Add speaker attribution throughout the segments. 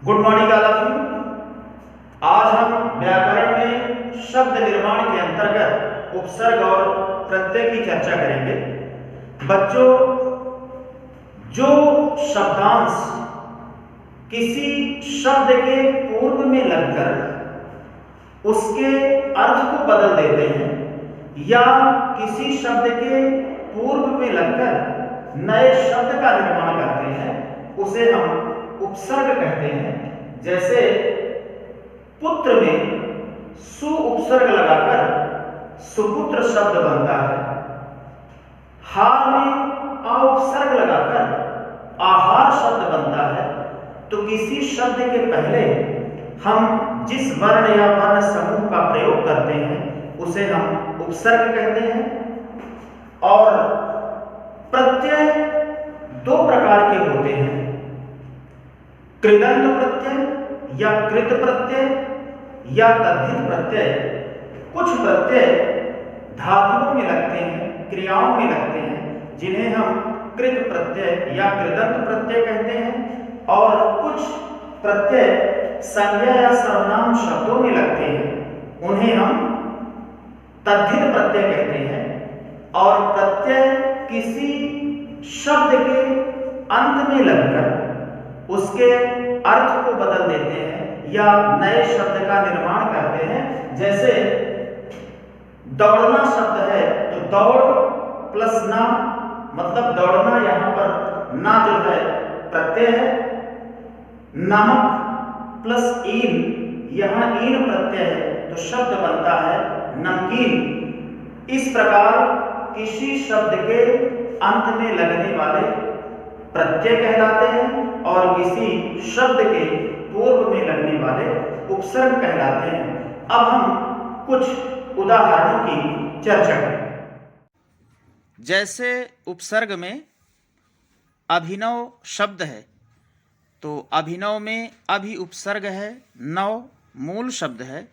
Speaker 1: Good morning all of you. आज हम व्याकरण में शब्द निर्माण के अंतर्गत उपसर्ग और प्रत्यय की चर्चा करेंगे। बच्चों, जो शब्दांश किसी शब्द के पूर्व में लगकर उसके अर्थ को बदल देते हैं या किसी शब्द के पूर्व में लगकर नए शब्द का निर्माण करते हैं, उसे हम उपसर्ग कहते हैं। जैसे पुत्र में सु उपसर्ग लगाकर सुपुत्र शब्द बनता है। हार में आ उपसर्ग लगाकर आहार शब्द बनता है। तो किसी शब्द के पहले हम जिस वर्ण या वर्ण समूह का प्रयोग करते हैं उसे हम उपसर्ग कहते हैं। और प्रत्यय दो प्रकार के होते हैं, कृदंत प्रत्यय या कृत प्रत्यय या तद्धित प्रत्यय। कुछ प्रत्यय धातुओं में लगते हैं, क्रियाओं में लगते हैं, जिन्हें हम कृत प्रत्यय या कृदंत प्रत्यय कहते हैं। और कुछ प्रत्यय संज्ञा या सर्वनाम शब्दों में लगते हैं, उन्हें हम तद्धित प्रत्यय कहते हैं। और प्रत्यय किसी शब्द के अंत में लगकर उसके अर्थ को बदल देते हैं या नए शब्द का निर्माण करते हैं। जैसे दौड़ना शब्द है तो दौड़ प्लस ना, मतलब दौड़ना, यहां पर ना जो है प्रत्यय है। नमक प्लस ईन, यहां ईन प्रत्यय है तो शब्द बनता है नमकीन। इस प्रकार किसी शब्द के अंत में लगने वाले प्रत्यय कहलाते हैं और किसी शब्द के पूर्व में लगने वाले उपसर्ग कहलाते हैं। अब हम कुछ उदाहरणों की चर्चा करें।
Speaker 2: जैसे उपसर्ग में अभिनव शब्द है तो अभिनव में अभि उपसर्ग है, नव मूल शब्द है।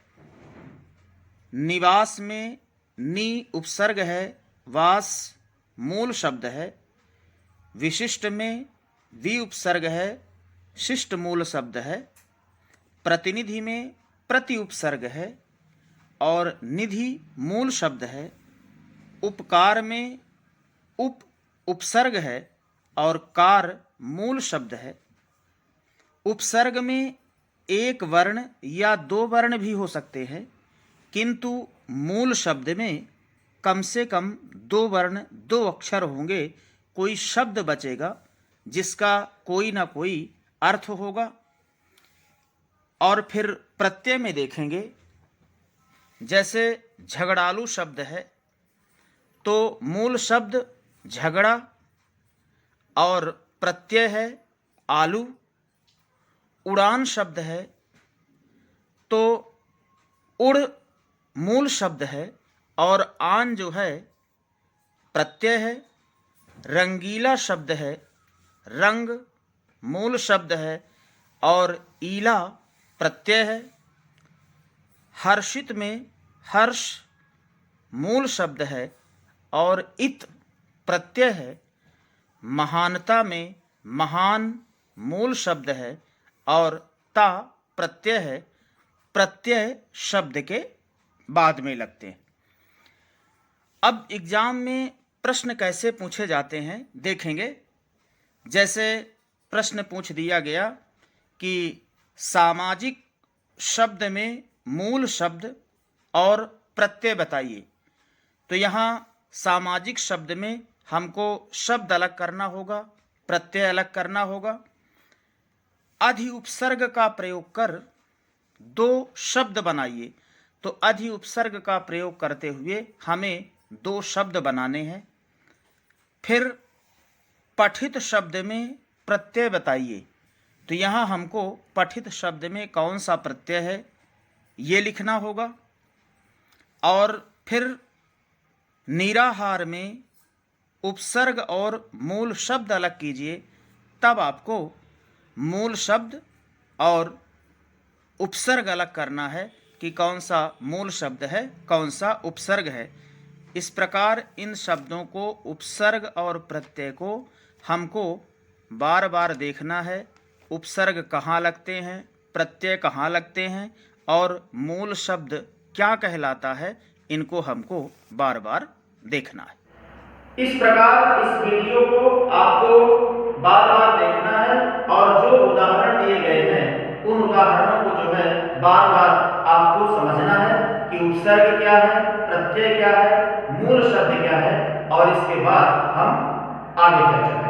Speaker 2: निवास में नी उपसर्ग है, वास मूल शब्द है। विशिष्ट में वि उपसर्ग है, शिष्ट मूल शब्द है। प्रतिनिधि में प्रति उपसर्ग है और निधि मूल शब्द है। उपकार में उप उपसर्ग है और कार मूल शब्द है। उपसर्ग में एक वर्ण या दो वर्ण भी हो सकते हैं, किंतु मूल शब्द में कम से कम दो वर्ण, दो अक्षर होंगे, कोई शब्द बचेगा जिसका कोई ना कोई अर्थ होगा। और फिर प्रत्यय में देखेंगे, जैसे झगड़ालू शब्द है तो मूल शब्द झगड़ा और प्रत्यय है आलू। उड़ान शब्द है तो उड़ मूल शब्द है और आन जो है प्रत्यय है। रंगीला शब्द है, रंग मूल शब्द है और ईला प्रत्यय है। हर्षित में हर्ष मूल शब्द है और इत प्रत्यय है। महानता में महान मूल शब्द है और ता प्रत्यय है। प्रत्यय शब्द के बाद में लगते हैं। अब एग्जाम में प्रश्न कैसे पूछे जाते हैं देखेंगे। जैसे प्रश्न पूछ दिया गया कि सामाजिक शब्द में मूल शब्द और प्रत्यय बताइए, तो यहाँ सामाजिक शब्द में हमको शब्द अलग करना होगा, प्रत्यय अलग करना होगा। अधि उपसर्ग का प्रयोग कर दो शब्द बनाइए, तो अधि उपसर्ग का प्रयोग करते हुए हमें दो शब्द बनाने हैं। फिर पठित शब्द में प्रत्यय बताइए, तो यहाँ हमको पठित शब्द में कौन सा प्रत्यय है ये लिखना होगा। और फिर निराहार में उपसर्ग और मूल शब्द अलग कीजिए, तब आपको मूल शब्द और उपसर्ग अलग करना है कि कौन सा मूल शब्द है, कौन सा उपसर्ग है। इस प्रकार इन शब्दों को, उपसर्ग और प्रत्यय को हमको बार बार देखना है उपसर्ग कहाँ लगते हैं, प्रत्यय कहाँ लगते हैं और मूल शब्द क्या कहलाता है, इनको हमको बार बार देखना है।
Speaker 1: इस प्रकार इस वीडियो को आपको बार बार देखना है और जो उदाहरण दिए गए हैं उन उदाहरणों को जो है बार बार आपको समझना है कि उपसर्ग क्या है, प्रत्यय क्या है, मूल शब्द क्या है, और इसके बाद हम आगे चर्चा